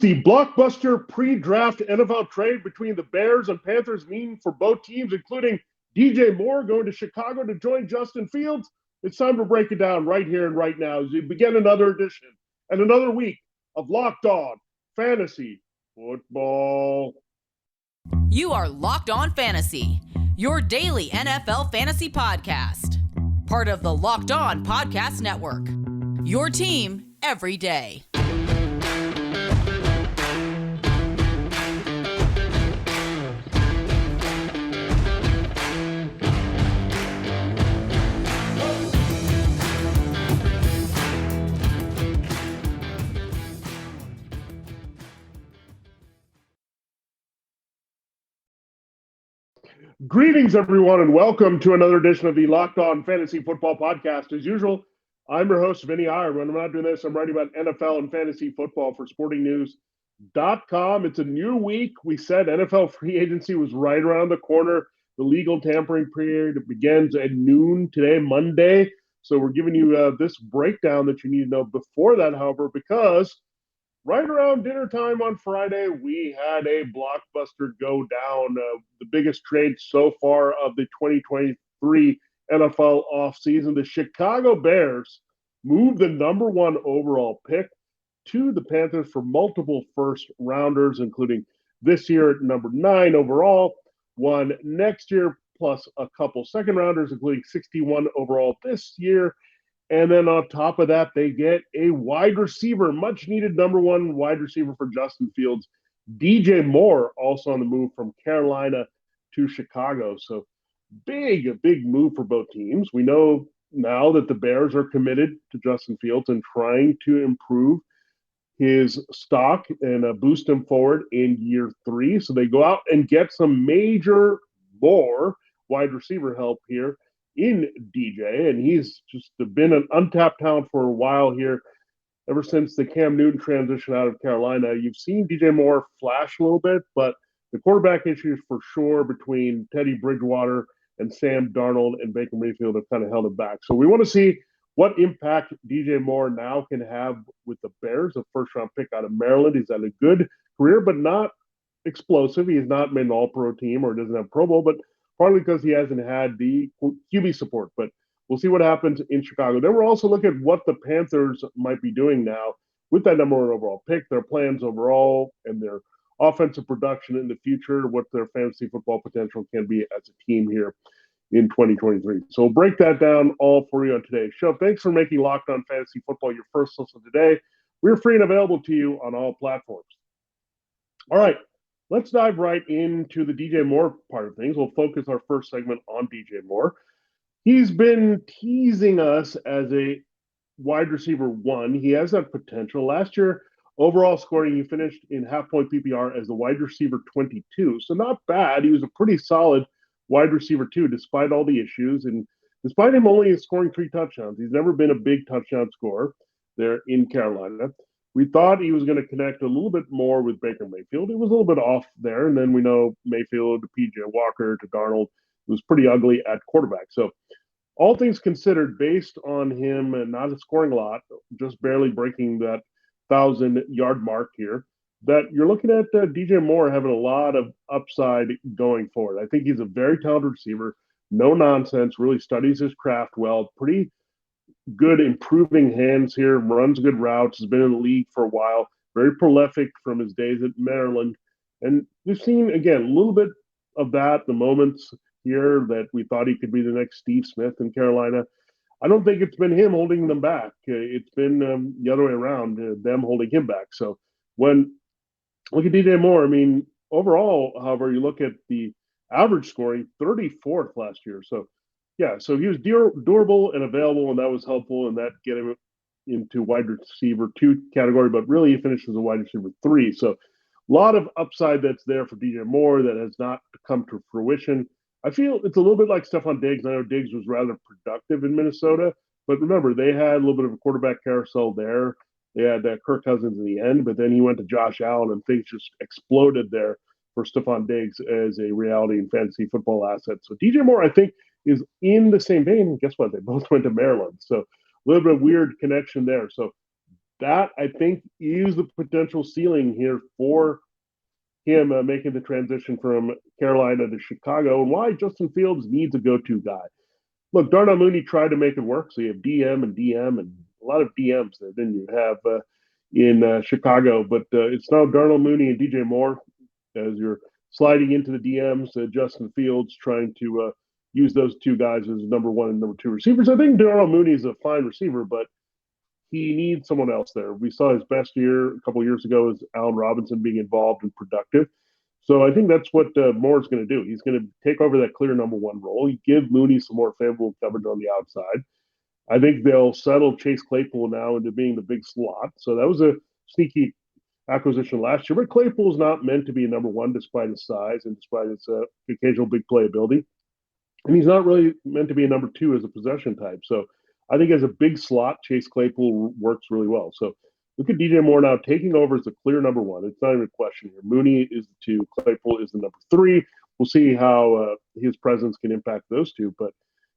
The blockbuster pre-draft NFL trade between the Bears and Panthers mean for both teams, including DJ Moore going to Chicago to join Justin Fields. It's time to break it down right here and right now as we begin another edition and another week of Locked On Fantasy Football. You are Locked On Fantasy, your daily NFL fantasy podcast. Part of the Locked On Podcast Network, your team every day. Greetings, everyone, and welcome to another edition of the Locked On Fantasy Football Podcast. As usual, I'm your host, Vinnie Iyer. When I'm not doing this, I'm writing about NFL and fantasy football for sportingnews.com. It's a new week. We said NFL free agency was right around the corner. The legal tampering period begins at noon today, Monday. So we're giving you this breakdown that you need to know before that, however, because right around dinner time on Friday, we had a blockbuster go down. The biggest trade so far of the 2023 NFL offseason. The Chicago Bears moved the number one overall pick to the Panthers for multiple first rounders, including this year at number 9 overall, one next year, plus a couple second rounders, including 61 overall this year. And then on top of that, they get a wide receiver, much needed number one wide receiver for Justin Fields. DJ Moore also on the move from Carolina to Chicago. So a big move for both teams. We know now that the Bears are committed to Justin Fields and trying to improve his stock and boost him forward in year 3. So they go out and get some more wide receiver help here in DJ, and he's just been an untapped talent for a while here. Ever since the Cam Newton transition out of Carolina, you've seen DJ Moore flash a little bit, but the quarterback issues for sure between Teddy Bridgewater and Sam Darnold and Baker Mayfield have kind of held him back. So we want to see what impact DJ Moore now can have with the Bears, a first-round pick out of Maryland. He's had a good career, but not explosive. He's not made an all-pro team or doesn't have Pro Bowl, but partly because he hasn't had the QB support. But we'll see what happens in Chicago. Then we're also looking at what the Panthers might be doing now with that number one overall pick, their plans overall, and their offensive production in the future, what their fantasy football potential can be as a team here in 2023. So we'll break that down all for you on today's show. Thanks for making Locked On Fantasy Football your first listen today. We're free and available to you on all platforms. All right. Let's dive right into the DJ Moore part of things. We'll focus our first segment on DJ Moore. He's been teasing us as a wide receiver 1. He has that potential. Last year, overall scoring, he finished in half-point PPR as the wide receiver 22. So not bad. He was a pretty solid wide receiver 2, despite all the issues. And despite him only scoring 3 touchdowns, he's never been a big touchdown scorer there in Carolina. We thought he was going to connect a little bit more with Baker Mayfield. It was a little bit off there. And then we know Mayfield to P.J. Walker to Darnold was pretty ugly at quarterback. So all things considered, based on him not scoring a lot, just barely breaking that 1,000-yard mark here, that you're looking at DJ Moore having a lot of upside going forward. I think he's a very talented receiver, no nonsense, really studies his craft well, pretty good improving hands here, runs good routes, has been in the league for a while, very prolific from his days at Maryland. And we've seen, again, a little bit of that, the moments here that we thought he could be the next Steve Smith in Carolina. I don't think it's been him holding them back. It's been the other way around, them holding him back. So when look at DJ Moore, I mean, overall, however, you look at the average scoring, 34th last year. So yeah, so he was durable and available, and that was helpful, and that get him into wide receiver 2 category, but really he finished as a wide receiver 3. So a lot of upside that's there for DJ Moore that has not come to fruition. I feel it's a little bit like Stephon Diggs. I know Diggs was rather productive in Minnesota, but remember, they had a little bit of a quarterback carousel there. They had Kirk Cousins in the end, but then he went to Josh Allen, and things just exploded there for Stephon Diggs as a reality and fantasy football asset. So DJ Moore, I think, is in the same vein. Guess what? They both went to Maryland. So a little bit of weird connection there. So that, I think, is the potential ceiling here for him making the transition from Carolina to Chicago, and why Justin Fields needs a go-to guy. Look, Darnell Mooney tried to make it work, so you have DM and DM and a lot of DMs there, didn't you, have in Chicago, but it's now Darnell Mooney and DJ Moore as you're sliding into the DMs, Justin Fields trying to use those two guys as number one and number two receivers. I think Darnell Mooney is a fine receiver, but he needs someone else there. We saw his best year a couple of years ago as Allen Robinson being involved and productive. So I think that's what Moore's going to do. He's going to take over that clear number one role. You give Mooney some more favorable coverage on the outside. I think they'll settle Chase Claypool now into being the big slot. So that was a sneaky acquisition last year. But Claypool's not meant to be a number one despite his size and despite his occasional big playability. And he's not really meant to be a number two as a possession type. So I think as a big slot, Chase Claypool works really well. So look at DJ Moore now taking over as a clear number one. It's not even a question here. Mooney is the two. Claypool is the number three. We'll see how his presence can impact those two. But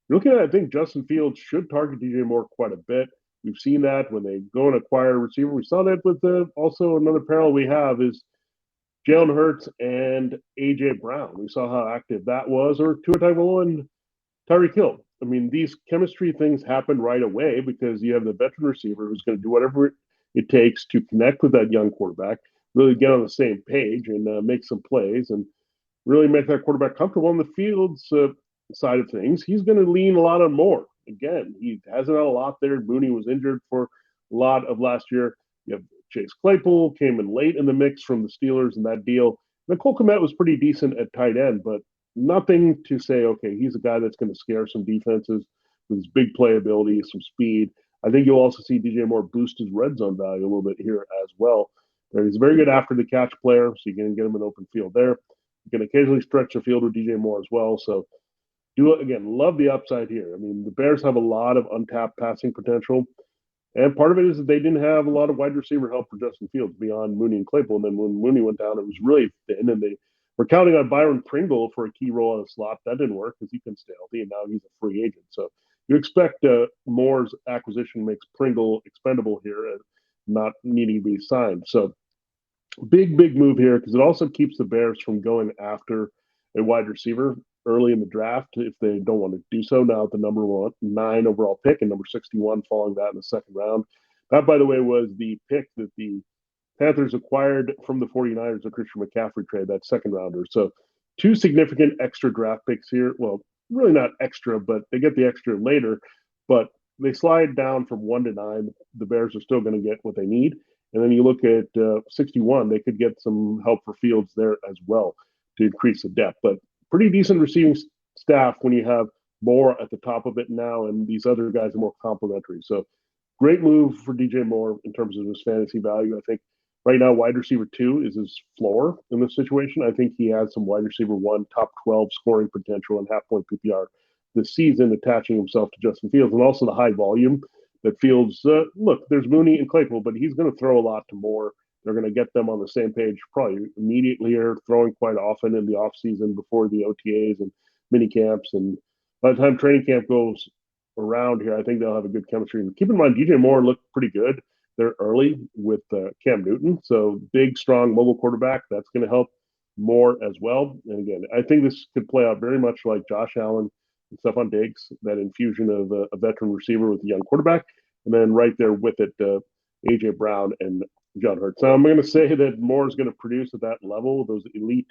looking at it, I think Justin Fields should target DJ Moore quite a bit. We've seen that when they go and acquire a receiver. We saw that with also another parallel we have is Jalen Hurts and A.J. Brown. We saw how active that was, or Tua Tagovailoa and Tyreek Hill. I mean, these chemistry things happen right away because you have the veteran receiver who's going to do whatever it takes to connect with that young quarterback, really get on the same page and make some plays and really make that quarterback comfortable on the field's side of things. He's going to lean a lot on Moore. Again, he hasn't had a lot there. Mooney was injured for a lot of last year. You have Chase Claypool came in late in the mix from the Steelers in that deal. Nicole Kmet was pretty decent at tight end, but nothing to say, okay, he's a guy that's going to scare some defenses with his big playability, some speed. I think you'll also see DJ Moore boost his red zone value a little bit here as well. He's a very good after the catch player, so you can get him an open field there. You can occasionally stretch the field with DJ Moore as well. So do it again. Love the upside here. I mean, the Bears have a lot of untapped passing potential. And part of it is that they didn't have a lot of wide receiver help for Justin Fields beyond Mooney and Claypool. And then when Mooney went down, it was really thin. And they were counting on Byron Pringle for a key role in the slot. That didn't work because he couldn't stay healthy, and now he's a free agent. So you expect Moore's acquisition makes Pringle expendable here and not needing to be signed. So big move here because it also keeps the Bears from going after a wide receiver early in the draft if they don't want to do so. Now at the number 9 overall pick and number 61 following that in the second round. That, by the way, was the pick that the Panthers acquired from the 49ers, the Christian McCaffrey trade, that second rounder. So two significant extra draft picks here. Well, really not extra, but they get the extra later. But they slide down from 1 to 9. The Bears are still going to get what they need. And then you look at 61, they could get some help for Fields there as well to increase the depth. But pretty decent receiving staff when you have Moore at the top of it now, and these other guys are more complementary. So great move for DJ Moore in terms of his fantasy value. I think right now wide receiver 2 is his floor in this situation. I think he has some wide receiver 1, top 12 scoring potential and half-point PPR this season, attaching himself to Justin Fields, and also the high volume that Fields, look, there's Mooney and Claypool, but he's going to throw a lot to Moore. They're going to get them on the same page probably immediately or throwing quite often in the offseason before the OTAs and mini camps. And by the time training camp goes around here, I think they'll have a good chemistry. And keep in mind, DJ Moore looked pretty good. They're early with Cam Newton. So big, strong mobile quarterback. That's going to help Moore as well. And again, I think this could play out very much like Josh Allen and Stephon Diggs, that infusion of a veteran receiver with a young quarterback. And then right there with it, A.J. Brown and John Hurts. Now, I'm going to say that Moore is going to produce at that level, those elite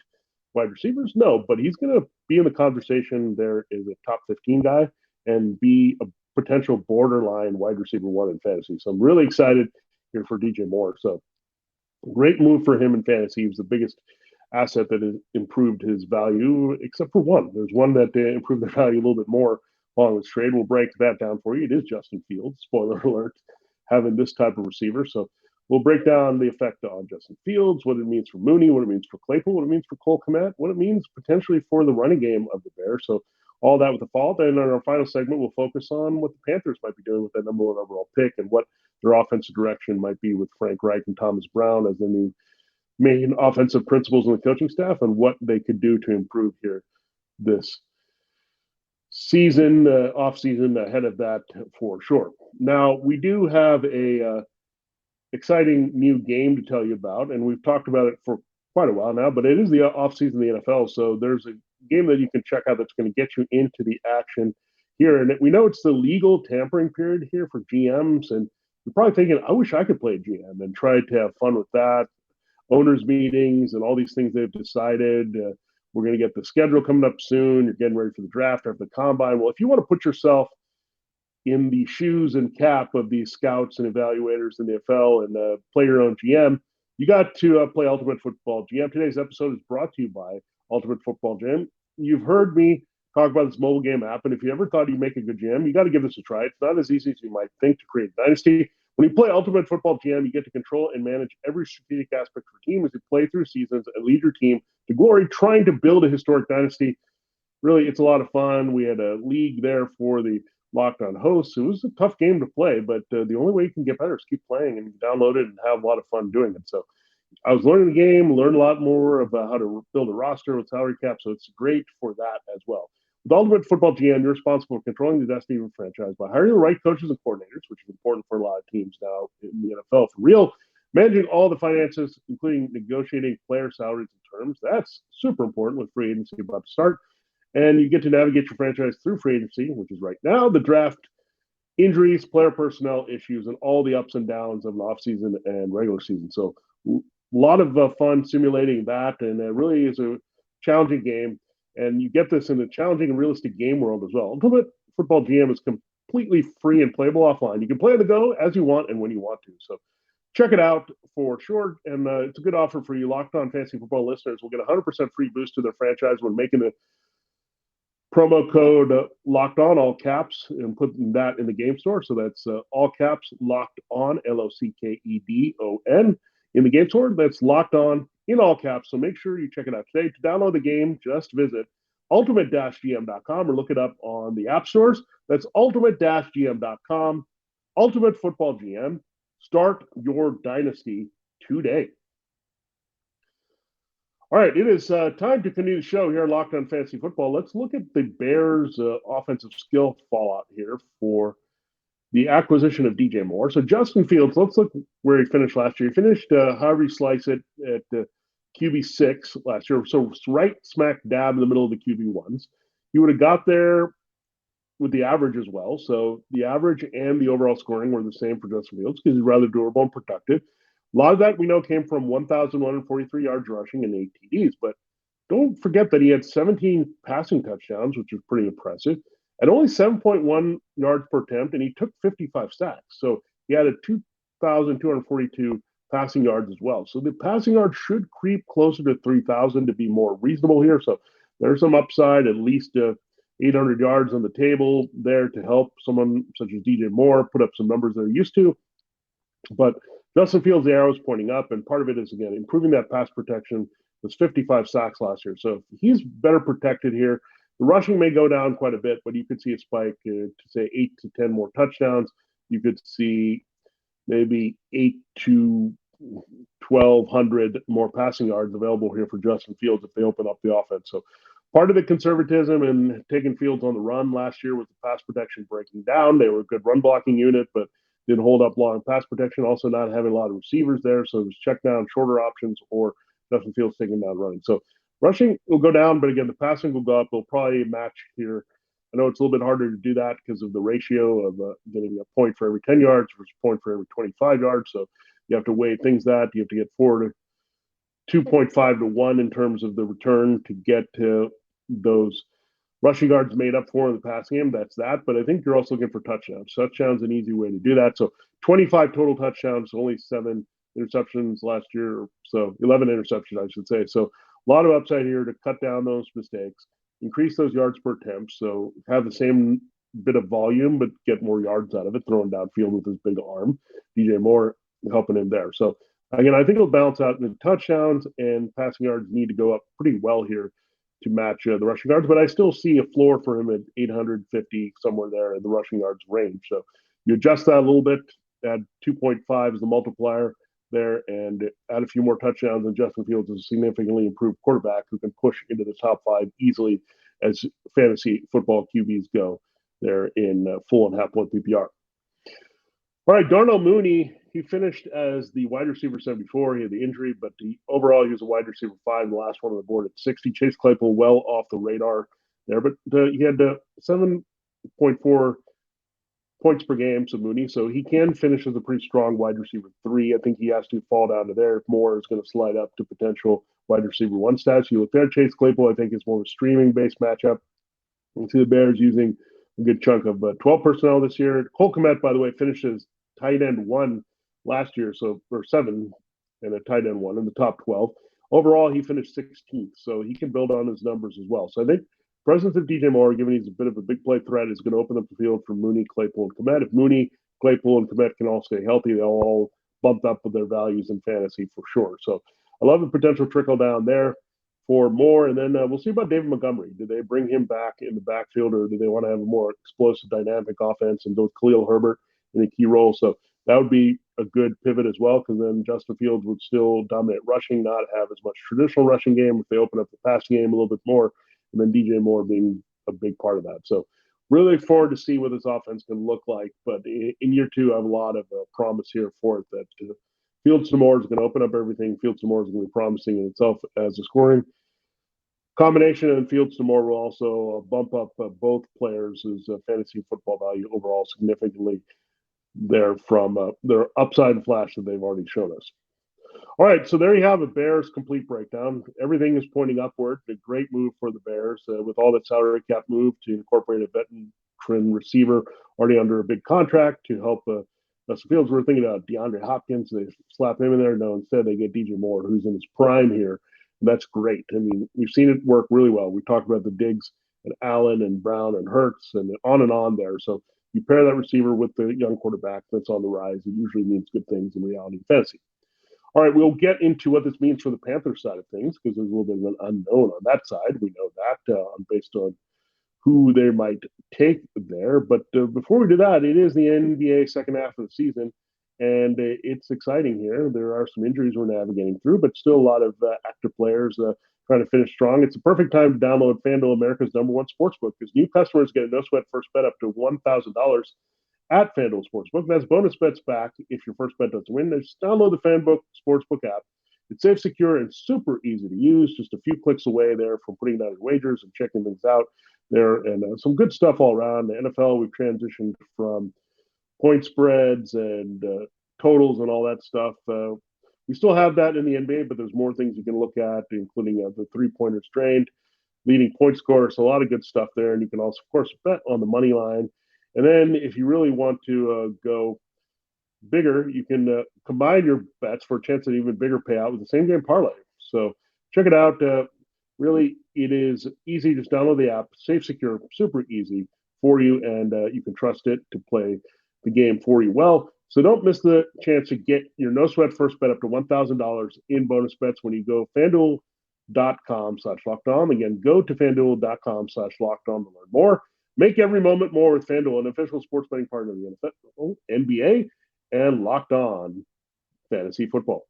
wide receivers. No, but he's going to be in the conversation there as a top 15 guy and be a potential borderline wide receiver 1 in fantasy. So I'm really excited here for DJ Moore. So great move for him in fantasy. He was the biggest asset that has improved his value, except for one. There's one that improved their value a little bit more along this trade. We'll break that down for you. It is Justin Fields, spoiler alert, having this type of receiver. So we'll break down the effect on Justin Fields, what it means for Mooney, what it means for Claypool, what it means for Cole Kmet, what it means potentially for the running game of the Bears. So all that with the fall. Then in our final segment, we'll focus on what the Panthers might be doing with that number 1 overall pick and what their offensive direction might be with Frank Reich and Thomas Brown as the new main offensive principals and the coaching staff, and what they could do to improve here this season, off season ahead of that for sure. Now, we do have a exciting new game to tell you about, and we've talked about it for quite a while now, but it is the offseason of the NFL, so there's a game that you can check out that's going to get you into the action here. And we know it's the legal tampering period here for GMs, and you're probably thinking, I wish I could play GM and try to have fun with that. Owners' meetings and all these things they've decided. We're going to get the schedule coming up soon. You're getting ready for the draft after the combine. Well, if you want to put yourself in the shoes and cap of these scouts and evaluators in the NFL and play your own GM, you got to play Ultimate Football GM. Today's episode is brought to you by Ultimate Football GM. You've heard me talk about this mobile game app, and if you ever thought you'd make a good GM, you got to give this a try. It's not as easy as you might think to create a dynasty. When you play Ultimate Football GM, you get to control and manage every strategic aspect of your team as you play through seasons and lead your team to glory, trying to build a historic dynasty. Really, it's a lot of fun. We had a league there for the Locked On hosts. It was a tough game to play, but the only way you can get better is keep playing and download it and have a lot of fun doing it. So I was learning the game, learned a lot more about how to build a roster with salary cap. So it's great for that as well. With Ultimate Football GM, you're responsible for controlling the destiny of a franchise by hiring the right coaches and coordinators, which is important for a lot of teams now in the NFL for real. Managing all the finances, including negotiating player salaries and terms. That's super important with free agency about to start. And you get to navigate your franchise through free agency, which is right now, the draft, injuries, player personnel issues, and all the ups and downs of an offseason and regular season. So a lot of fun simulating that, and it really is a challenging game. And you get this in a challenging and realistic game world as well. Ultimate Football GM is completely free and playable offline. You can play on the go as you want and when you want to. So check it out for sure. And it's a good offer for you Locked On Fantasy Football listeners. Will get a 100% free boost to their franchise when making the promo code Locked On, all caps, and putting that in the game store. So that's all caps, Locked On, LOCKEDON, in the game store. That's Locked On in all caps. So make sure you check it out today. To download the game, just visit ultimate-gm.com or look it up on the app stores. That's ultimate-gm.com. Ultimate Football GM. Start your dynasty today. All right, it is time to continue the show here on Locked On Fantasy Football. Let's look at the Bears' offensive skill fallout here for the acquisition of DJ Moore. So Justin Fields, let's look where he finished last year. He finished, however you slice it, at QB6 last year. So right smack dab in the middle of the QB1s. He would have got there with the average as well. So the average and the overall scoring were the same for Justin Fields because he's rather durable and productive. A lot of that we know came from 1,143 yards rushing and 8 TDs, but don't forget that he had 17 passing touchdowns, which is pretty impressive, and only 7.1 yards per attempt, and he took 55 sacks. So he had a 2,242 passing yards as well. So the passing yards should creep closer to 3,000 to be more reasonable here. So there's some upside, at least 800 yards on the table there to help someone such as DJ Moore put up some numbers they're used to. But Justin Fields, the arrow is pointing up, and part of it is, again, improving that pass protection. Was 55 sacks last year. So if he's better protected here. The rushing may go down quite a bit, but you could see a spike to, say, 8 to 10 more touchdowns. You could see maybe 8 to 1,200 more passing yards available here for Justin Fields if they open up the offense. So part of the conservatism and taking Fields on the run last year was the pass protection breaking down. They were a good run blocking unit, but didn't hold up long pass protection. Also not having a lot of receivers there. So it was check down, shorter options, or Justin Fields taking down running. So rushing will go down, but again, the passing will go up. They'll probably match here. I know it's a little bit harder to do that because of the ratio of getting a point for every 10 yards versus a point for every 25 yards. So you have to weigh things that. You have to get 2.5 to 1 in terms of the return to get to those rushing yards made up for in the passing game. That's that. But I think you're also looking for touchdowns. Touchdowns an easy way to do that. So 25 total touchdowns, only 7 interceptions last year. So 11 interceptions, I should say. So a lot of upside here to cut down those mistakes, increase those yards per attempt. So have the same bit of volume, but get more yards out of it, throwing downfield with his big arm. DJ Moore helping him there. So again, I think it'll balance out. The touchdowns and passing yards need to go up pretty well here to match the rushing yards, but I still see a floor for him at 850, somewhere there in the rushing yards range. So you adjust that a little bit, add 2.5 as the multiplier there, and add a few more touchdowns, and Justin Fields is a significantly improved quarterback who can push into the top 5 easily as fantasy football QBs go there in full and half point PPR. All right, Darnell Mooney, he finished as the wide receiver 74. He had the injury, but overall he was a wide receiver 5, the last one on the board at 60. Chase Claypool well off the radar there, but he had 7.4 points per game, so Mooney. So he can finish as a pretty strong wide receiver 3. I think he has to fall down to there if Moore is going to slide up to potential wide receiver 1 stats. You look there, Chase Claypool, I think is more of a streaming-based matchup. You see the Bears using a good chunk of 12 personnel this year. Cole Kmet, by the way, finishes tight end 1 last year, or 7 and a tight end 1 in the top 12. Overall, he finished 16th, so he can build on his numbers as well. So I think presence of DJ Moore, given he's a bit of a big play threat, is going to open up the field for Mooney, Claypool, and Kmet. If Mooney, Claypool, and Kmet can all stay healthy, they'll all bump up with their values in fantasy for sure. So I love the potential trickle down there for Moore. And then we'll see about David Montgomery. Do they bring him back in the backfield, or do they want to have a more explosive, dynamic offense and go with Khalil Herbert in a key role? So that would be a good pivot as well, because then Justin Fields would still dominate rushing, not have as much traditional rushing game if they open up the passing game a little bit more, and then DJ Moore being a big part of that. So really look forward to see what this offense can look like. But in year 2, I have a lot of promise here for it that Fields to Moore is going to open up everything. Fields to Moore is going to be promising in itself as a scoring combination, and Fields to Moore will also bump up both players' fantasy football value overall significantly there from their upside and flash that they've already shown us. All right, so there you have it, Bears complete breakdown. Everything is pointing upward. A great move for the Bears with all that salary cap move to incorporate a veteran receiver already under a big contract to help Justin Fields. We're thinking about DeAndre Hopkins. They slap him in there. No, instead they get DJ Moore, who's in his prime here. And that's great. I mean, we've seen it work really well. We talked about the Diggs and Allen and Brown and Hurts and on there. So you pair that receiver with the young quarterback that's on the rise. It usually means good things in reality fantasy. All right, we'll get into what this means for the Panthers side of things, because there's a little bit of an unknown on that side. We know that based on who they might take there. But before we do that, it is the NBA second half of the season, and it's exciting here. There are some injuries we're navigating through, but still a lot of active players trying to finish strong. It's a perfect time to download FanDuel, America's #1 sportsbook, because new customers get a no sweat first bet up to $1,000 at FanDuel Sportsbook. That's bonus bets back if your first bet doesn't win. Just download the FanDuel Sportsbook app. It's safe, secure, and super easy to use. Just a few clicks away there from putting down your wagers and checking things out there. And some good stuff all around. The NFL, we've transitioned from point spreads and totals and all that stuff. We still have that in the NBA, but there's more things you can look at, including the three-pointers drained, leading point scorer. So a lot of good stuff there. And you can also, of course, bet on the money line. And then if you really want to go bigger, you can combine your bets for a chance at an even bigger payout with the same game parlay. So check it out. Really, it is easy. Just download the app, safe, secure, super easy for you, and you can trust it to play the game for you well. So don't miss the chance to get your no sweat first bet up to $1,000 in bonus bets when you go FanDuel.com/lockedon. Again, go to FanDuel.com/lockedon to learn more. Make every moment more with FanDuel, an official sports betting partner of the NFL, NBA, and Locked On Fantasy Football.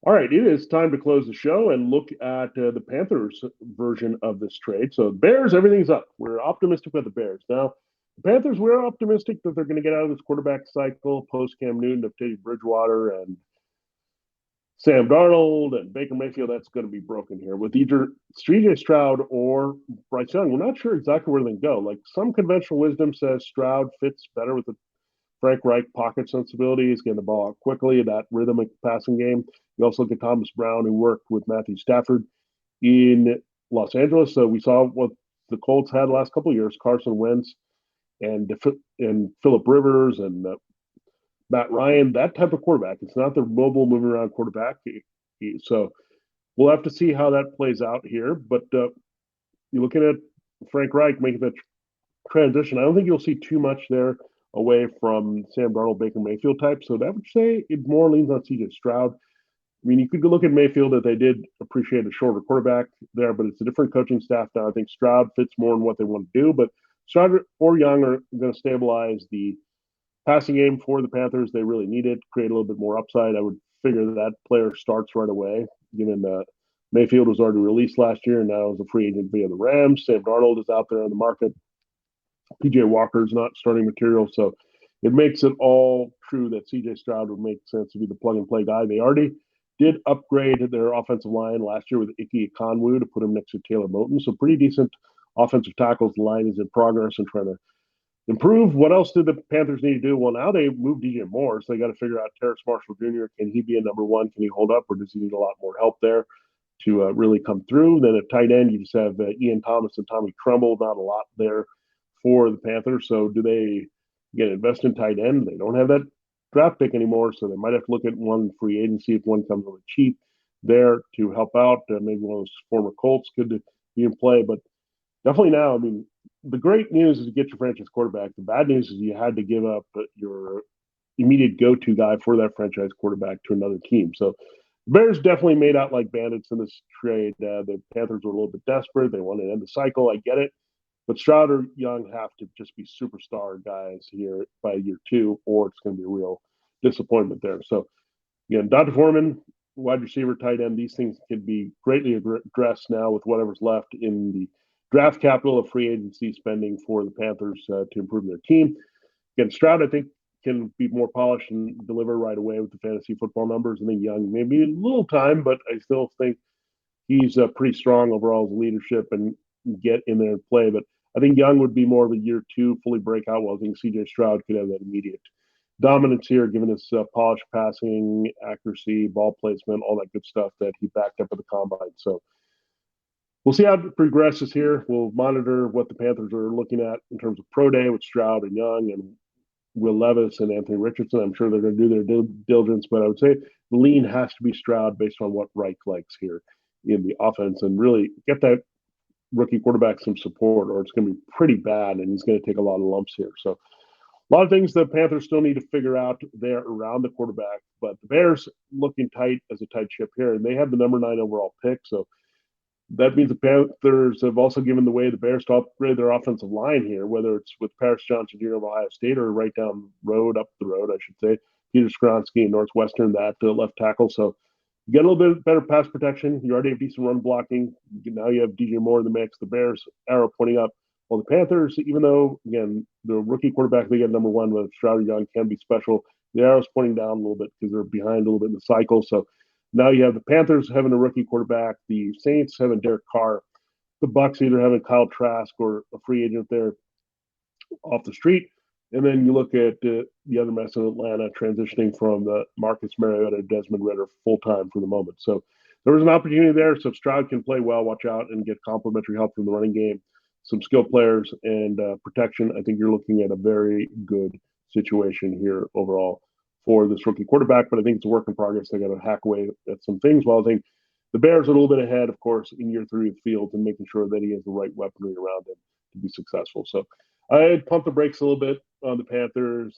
All right, it is time to close the show and look at the Panthers version of this trade. So Bears, everything's up. We're optimistic about the Bears. Now, the Panthers, we're optimistic that they're going to get out of this quarterback cycle post Cam Newton of Teddy Bridgewater and Sam Darnold and Baker Mayfield. That's going to be broken here with either CJ Stroud or Bryce Young. We're not sure exactly where they go. Like, some conventional wisdom says Stroud fits better with the Frank Reich pocket sensibility. He's getting the ball out quickly, that rhythmic passing game. You also look at Thomas Brown, who worked with Matthew Stafford in Los Angeles. So we saw what the Colts had the last couple of years: Carson Wentz and Phillip Rivers and Matt Ryan, that type of quarterback. It's not the mobile, moving around quarterback. So we'll have to see how that plays out here. But you're looking at Frank Reich making that transition. I don't think you'll see too much there away from Sam Darnold, Baker Mayfield type. So that would say it more leans on CJ Stroud. I mean, you could look at Mayfield, that they did appreciate a shorter quarterback there, but it's a different coaching staff now. I think Stroud fits more in what they want to do, but Stroud or Young are going to stabilize the passing game for the Panthers. They really need it, create a little bit more upside. I would figure that player starts right away, given Mayfield was already released last year and now is a free agent via the Rams. Sam Darnold is out there on the market. PJ Walker's not starting material, so it makes it all true that C.J. Stroud would make sense to be the plug-and-play guy. They already did upgrade their offensive line last year with Ike Ekonwu to put him next to Taylor Moton. So pretty decent offensive tackles. The line is in progress and trying to improve. What else did the Panthers need to do? Well, now they moved DJ Moore, so they got to figure out Terrace Marshall Jr. Can he be a number one? Can he hold up, or does he need a lot more help there to really come through? Then at tight end, you just have Ian Thomas and Tommy Tremble. Not a lot there for the Panthers. So do they invest in tight end? They don't have that draft pick anymore, so they might have to look at one free agency if one comes really cheap there to help out. Maybe one of those former Colts could be in play, but definitely now, I mean, the great news is to get your franchise quarterback. The bad news is you had to give up your immediate go-to guy for that franchise quarterback to another team. So the Bears definitely made out like bandits in this trade. The Panthers were a little bit desperate. They wanted to end the cycle. I get it. But Stroud or Young have to just be superstar guys here by year two, or it's going to be a real disappointment there. So, again, Dr. Foreman, wide receiver, tight end, these things can be greatly addressed now with whatever's left in the draft capital of free agency spending for the Panthers to improve their team. Again, Stroud, I think, can be more polished and deliver right away with the fantasy football numbers. I think Young maybe a little time, but I still think he's pretty strong overall as leadership and get in there and play. But I think Young would be more of a year two fully breakout, while I think C.J. Stroud could have that immediate dominance here, given his polished passing, accuracy, ball placement, all that good stuff that he backed up at the combine. So we'll see how it progresses here. We'll monitor what the Panthers are looking at in terms of pro day with Stroud and Young and Will Levis and Anthony Richardson. I'm sure they're going to do their due diligence, but I would say the lean has to be Stroud based on what Reich likes here in the offense and really get that rookie quarterback some support, or it's going to be pretty bad, and he's going to take a lot of lumps here. So a lot of things the Panthers still need to figure out there around the quarterback, but the Bears looking tight as a tight ship here, and they have the number 9 overall pick. So that means the Panthers have also given the way the Bears to upgrade their offensive line here, whether it's with Paris Johnson Jr. of Ohio State or right down the road, up the road, I should say, Peter Skronsky and Northwestern, that left tackle. So you get a little bit better pass protection. You already have decent run blocking. Now you have DJ Moore in the mix. The Bears arrow pointing up. Well, the Panthers, even though, again, the rookie quarterback they get number 1 with Stroud or Young can be special, the arrow's pointing down a little bit because they're behind a little bit in the cycle. So now you have the Panthers having a rookie quarterback, the Saints having Derek Carr, the Bucs either having Kyle Trask or a free agent there off the street. And then you look at the other mess in Atlanta transitioning from the Marcus Mariota to Desmond Ridder full-time for the moment. So there was an opportunity there. So if Stroud can play well, watch out and get complimentary help from the running game, some skilled players and protection. I think you're looking at a very good situation here overall for this rookie quarterback, but I think it's a work in progress. They got to hack away at some things. While I think the Bears are a little bit ahead, of course, in year 3 of the field and making sure that he has the right weaponry around him to be successful. So I'd pump the brakes a little bit on the Panthers.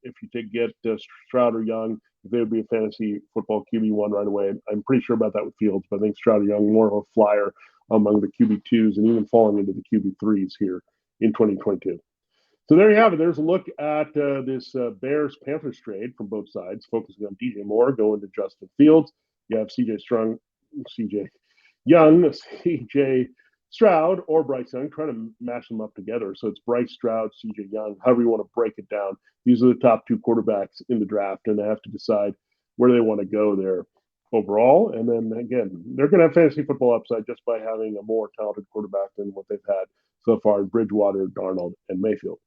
If you could get Stroud or Young, if they would be a fantasy football QB1 right away. I'm pretty sure about that with Fields, but I think Stroud or Young more of a flyer among the QB2s and even falling into the QB3s here in 2022. So there you have it. There's a look at this Bears-Panthers trade from both sides, focusing on DJ Moore going to Justin Fields. You have CJ Young, CJ Stroud, or Bryce Young, trying to mash them up together. So it's Bryce, Stroud, CJ Young, however you want to break it down. These are the top 2 quarterbacks in the draft, and they have to decide where they want to go there overall. And then, again, they're going to have fantasy football upside just by having a more talented quarterback than what they've had so far in Bridgewater, Darnold, and Mayfield.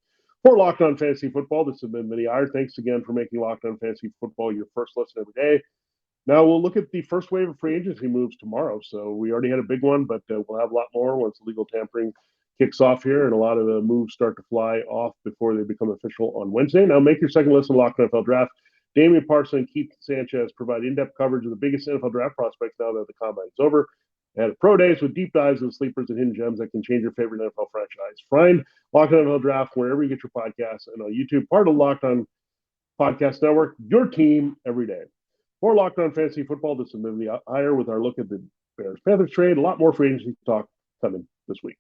For Locked On Fantasy Football, this has been Vinnie Iyer. Thanks again for making Locked On Fantasy Football your first listen every day. Now we'll look at the first wave of free agency moves tomorrow. So we already had a big one, but we'll have a lot more once legal tampering kicks off here, and a lot of the moves start to fly off before they become official on Wednesday. Now make your second listen to Locked On NFL Draft. Damian Parson and Keith Sanchez provide in-depth coverage of the biggest NFL draft prospects now that the combine is over. And pro days with deep dives and sleepers and hidden gems that can change your favorite NFL franchise. Find Locked On NFL Draft wherever you get your podcasts and on YouTube, part of the Locked On Podcast Network, your team every day. For Locked On Fantasy Football, this is Vinnie Iyer with our look at the Bears-Panthers trade. A lot more free agency talk coming this week.